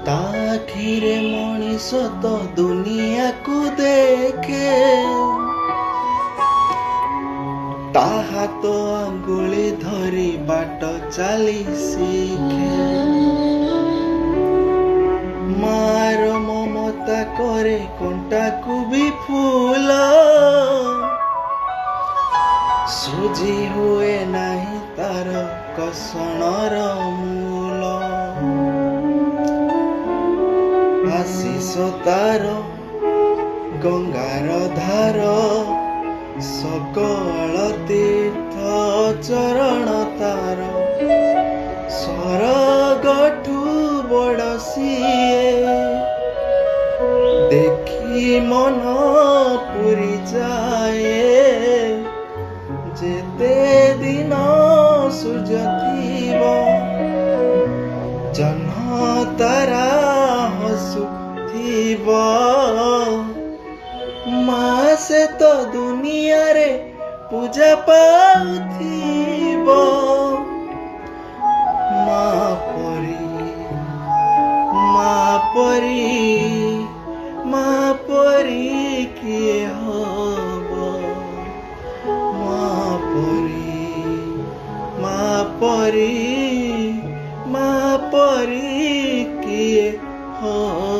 ता आखिरे मनीष तो दुनिया को देखे ता हाथ आंगुली धरी बाट चली शिखे मार ममता करे कंटा को भी फूल सुझी हुए नहीं तार कसणर मूल आशीष तार गंगार धार सकल तीर्थ चरण तार स्वर्गठू बड़ सिए देखी मन पुरी जाए जेते दिन सूर्य थीब जन्म तारा हसुथिब माँ से तो दुनिया रे पूजा पाउथिब माँ परी माँ परी माँ परी किए हब माँ परी माँ परी माँ परी किए हब।